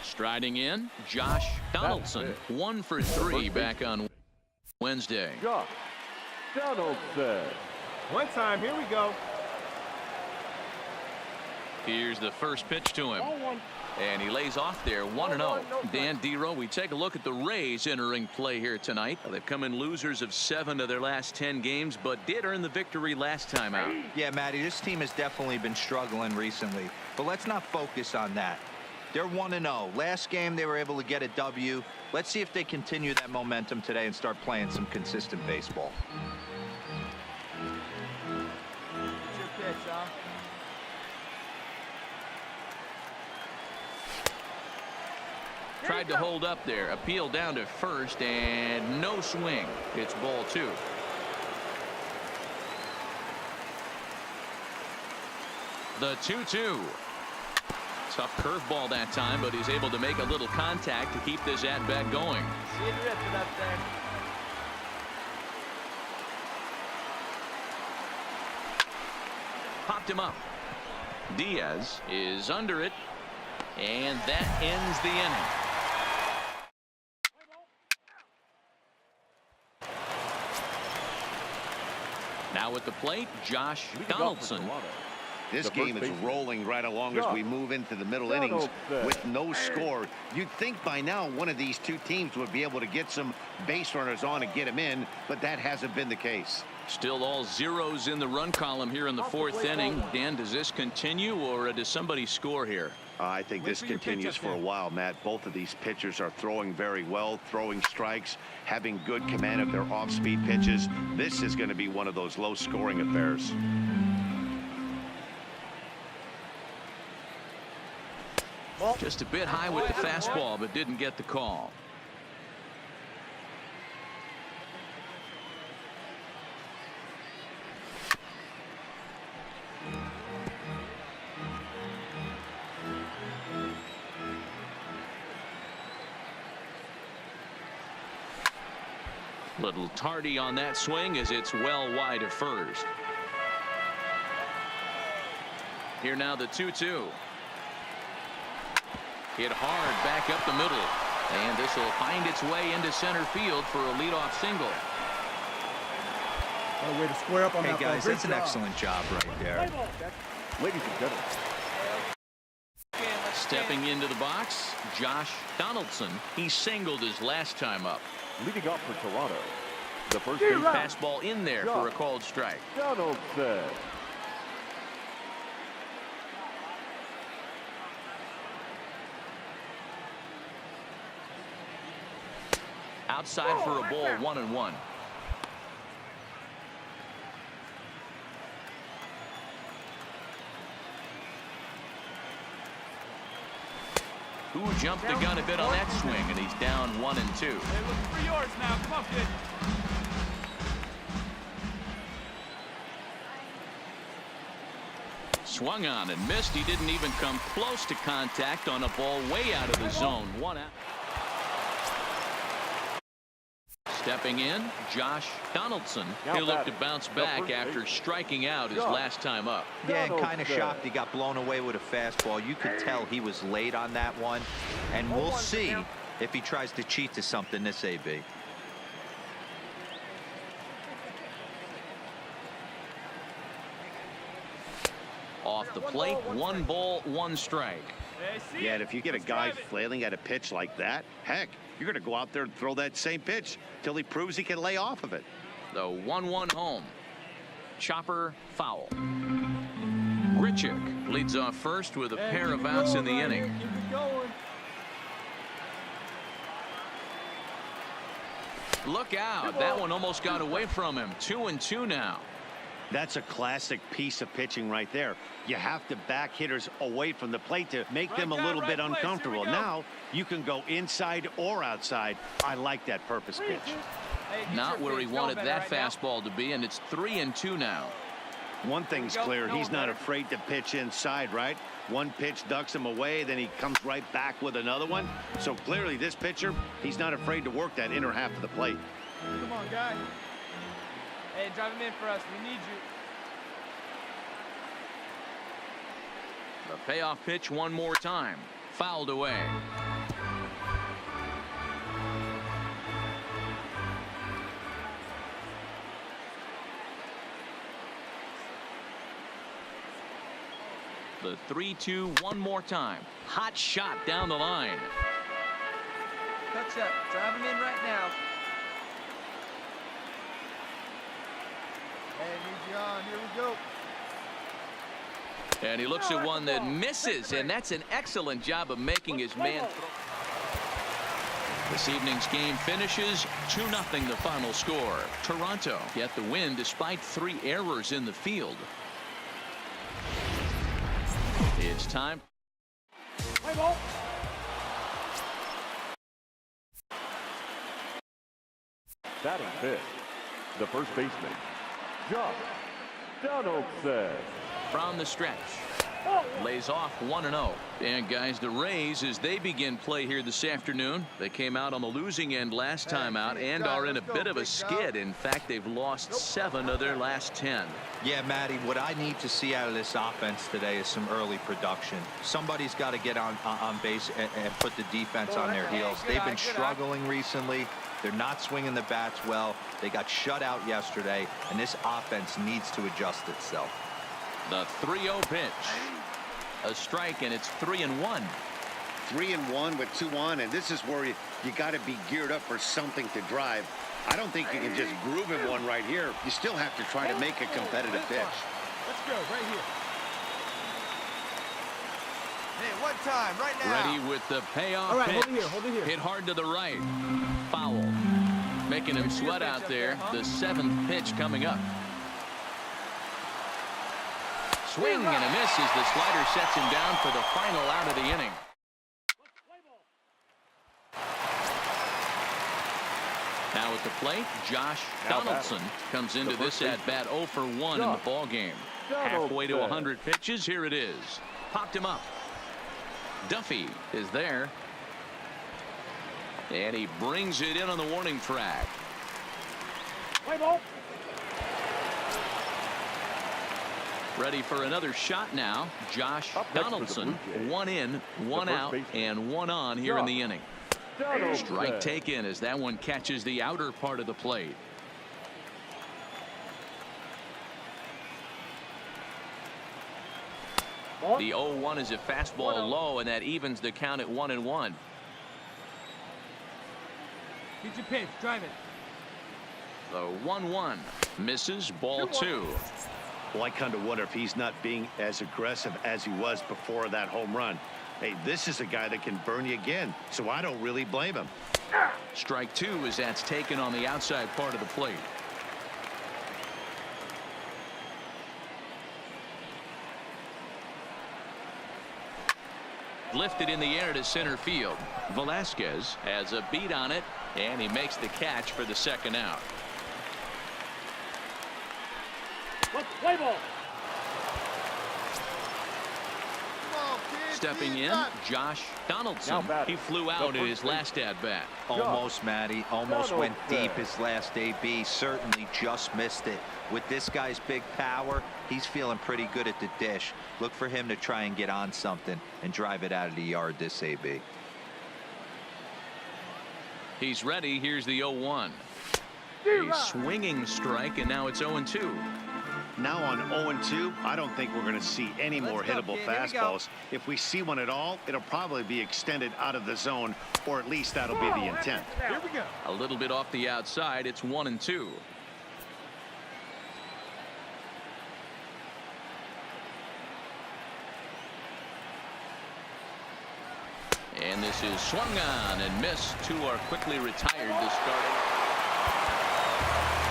Striding in, Josh Donaldson, 1 for 3 back on Wednesday. Josh Donaldson. One time, here we go. Here's the first pitch to him. And he lays off there, 1-0. Dan Dero, we take a look at the Rays entering play here tonight. They've come in losers of 7 of their last 10 games, but did earn the victory last time out. Yeah, Matty, this team has definitely been struggling recently, but let's not focus on that. They're 1-0. Last game, they were able to get a W. Let's see if they continue that momentum today and start playing some consistent baseball. It's your pitch, huh? Tried to hold up there, appeal down to first, and no swing. It's ball 2. The 2-2. Tough curveball that time, but he's able to make a little contact to keep this at-bat going. See it ripping up there. Popped him up. Diaz is under it, and that ends the inning. Now at the plate, Josh Donaldson. This game is rolling right along as we move into the middle innings with no score. You'd think by now one of these two teams would be able to get some base runners on and get them in, but that hasn't been the case. Still all zeros in the run column here in the 4th inning. Dan, does this continue, or does somebody score here? I think this continues for a while, Matt. Both of these pitchers are throwing very well, throwing strikes, having good command of their off-speed pitches. This is going to be one of those low-scoring affairs. Just a bit high with the fastball, but didn't get the call. Little tardy on that swing as it's well wide of first. Here now the 2-2. Hit hard back up the middle, and this will find its way into center field for a leadoff single. What a way to square up on that ball. Hey guys, that's an excellent job right there. Ladies and gentlemen. Stepping into the box, Josh Donaldson. He singled his last time up. Leading off for Toronto, the first base Fastball in there for a called strike. Donaldson. Outside for a ball, 1-1. Who jumped the gun a bit on that swing, and he's down 1-2. Hey, looking for yours now. Come on, kid. Swung on and missed. He didn't even come close to contact on a ball way out of the zone. 1 out. Stepping in, Josh Donaldson. He'll look to bounce back after striking out his last time up. Yeah, and kind of shocked he got blown away with a fastball. You could tell he was late on that one, and we'll see if he tries to cheat to something this AB. Off the plate, 1 ball, 1 strike. Yeah, and if you get a guy flailing at a pitch like that, heck, you're going to go out there and throw that same pitch till he proves he can lay off of it. The 1-1 home. Chopper foul. Grichuk leads off first with a pair of outs in the inning. Keep it going. Look out. That one almost got away from him. 2-2 now. That's a classic piece of pitching right there. You have to back hitters away from the plate to make them a little bit uncomfortable. Now you can go inside or outside. I like that purpose pitch. Not where he wanted that fastball to be, and it's 3-2 now. One thing's clear, he's not afraid to pitch inside, right? One pitch ducks him away, then he comes right back with another one. So clearly this pitcher, he's not afraid to work that inner half of the plate. Come on, guy. Hey, drive him in for us. We need you. The payoff pitch one more time. Fouled away. The 3-2 one more time. Hot shot down the line. Cut shot. Drive him in right now. Hey, need you on. Here we go. And he looks at one that misses, and that's an excellent job of making his man throw. This evening's game finishes 2-0 the final score. Toronto get the win despite 3 errors in the field. It's time. Batting fifth, the first baseman, Josh Donaldson. From the stretch. Lays off 1-0. And guys, the Rays, as they begin play here this afternoon, they came out on the losing end last time out and are in a bit of a skid. In fact, they've lost 7 of their last 10. Yeah, Matty, what I need to see out of this offense today is some early production. Somebody's got to get on base and put the defense on their heels. They've been struggling recently. They're not swinging the bats well. They got shut out yesterday, and this offense needs to adjust itself. The 3-0 pitch. A strike, and it's 3-1. 3-1 with 2 on, and this is where you got to be geared up for something to drive. I don't think you can just groove him one right here. You still have to try to make a competitive pitch. Let's go right here. Hey, one time, right now. Ready with the payoff All right, pitch. hold it here. Hit hard to the right. Foul. Making him sweat out there. The 7th pitch coming up. Swing and a miss as the slider sets him down for the final out of the inning. Now at the plate, Josh Donaldson comes into this at-bat 0 for 1 in the ballgame. Halfway to 100 pitches, here it is. Popped him up. Duffy is there. And he brings it in on the warning track. Play ball. Ready for another shot now. Josh Donaldson. 1 in, 1 out, and 1 on here in the inning. Strike taken as that one catches the outer part of the plate. The 0-1 is a fastball low, and that evens the count at 1-1. Get your pitch. Drive it. The 1-1 misses, ball 2. Well, I kind of wonder if he's not being as aggressive as he was before that home run. Hey, this is a guy that can burn you again, so I don't really blame him. Strike 2 as that's taken on the outside part of the plate. Lifted in the air to center field. Velasquez has a beat on it, and he makes the catch for the 2nd out. Play ball. Stepping in, Josh Donaldson. He flew out in his last at-bat. Almost, Matty. Almost went deep his last AB. Certainly just missed it. With this guy's big power, he's feeling pretty good at the dish. Look for him to try and get on something and drive it out of the yard this AB. He's ready. Here's the 0-1. A swinging strike, and now it's 0-2. Now on 0-2, I don't think we're going to see any more hittable fastballs. If we see one at all, it'll probably be extended out of the zone, or at least that'll be the intent. Here we go. A little bit off the outside. It's 1-2. And this is swung on and missed. 2 are quickly retired, discarded.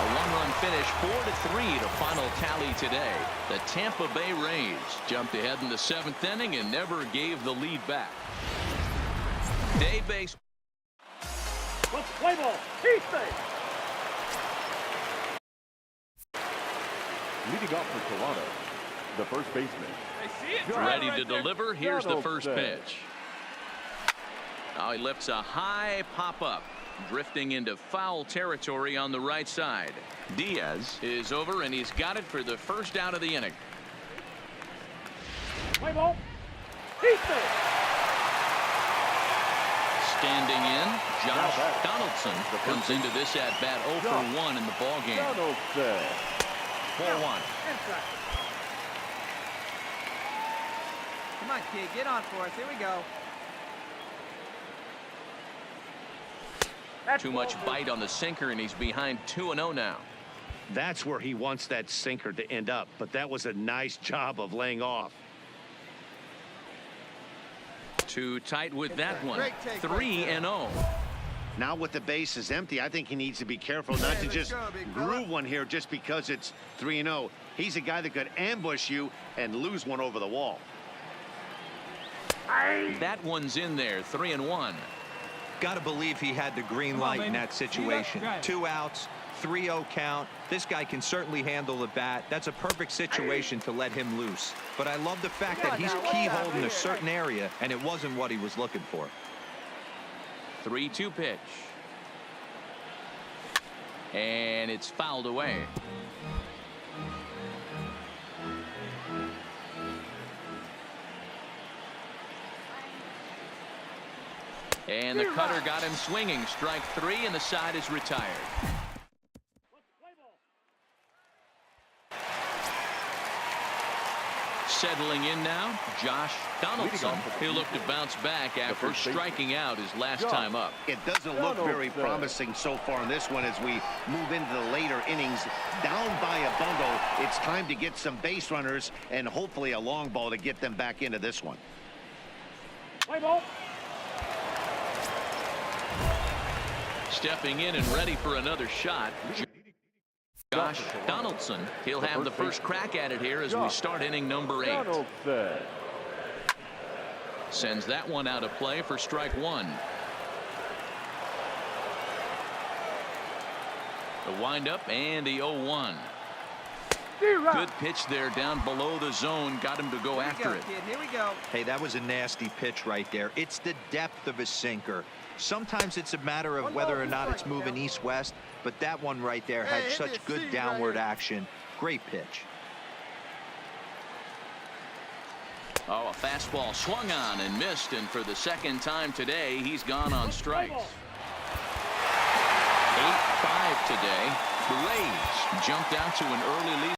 A 1-run finish, 4-3 to final tally today. The Tampa Bay Rays jumped ahead in the 7th inning and never gave the lead back. Day base. Play ball. Leading off for Toronto, the first baseman. Ready to deliver. Here's the first pitch. Now he lifts a high pop-up, drifting into foul territory on the right side. Diaz is over, and he's got it for the 1st out of the inning. Play ball. Standing in, Josh Donaldson comes into this at-bat 0 for 1 in the ballgame. 4-1. Come on, kid, get on for us. Here we go. Too much bite on the sinker, and he's behind 2-0 now. That's where he wants that sinker to end up, but that was a nice job of laying off. Too tight with that one. 3-0. Now with the bases empty, I think he needs to be careful not to just groove one here just because it's 3-0. He's a guy that could ambush you and lose one over the wall. That one's in there. 3-1. Got to believe he had the green light in that situation. 2 outs, 3-0 count. This guy can certainly handle the bat. That's a perfect situation to let him loose. But I love the fact that he's keyholed in a certain area, and it wasn't what he was looking for. 3-2 pitch. And it's fouled away. And the cutter got him swinging. Strike 3, and the side is retired. Settling in now, Josh Donaldson. He'll look to bounce back after striking out his last time up. It doesn't look very promising so far in this one as we move into the later innings. Down by a bundle, it's time to get some base runners and hopefully a long ball to get them back into this one. Stepping in and ready for another shot, Josh Donaldson. He'll have the first crack at it here as we start inning number 8. Sends that one out of play for strike 1. The windup and the 0-1. Good pitch there down below the zone. Got him to go after it. Kid. Here we go. Hey, that was a nasty pitch right there. It's the depth of a sinker. Sometimes it's a matter of whether or not it's moving east-west, but that one right there had such good downward action. Great pitch. Oh, a fastball swung on and missed, and for the second time today, he's gone on strikes. 8-5 today. The Rays jumped out to an early lead.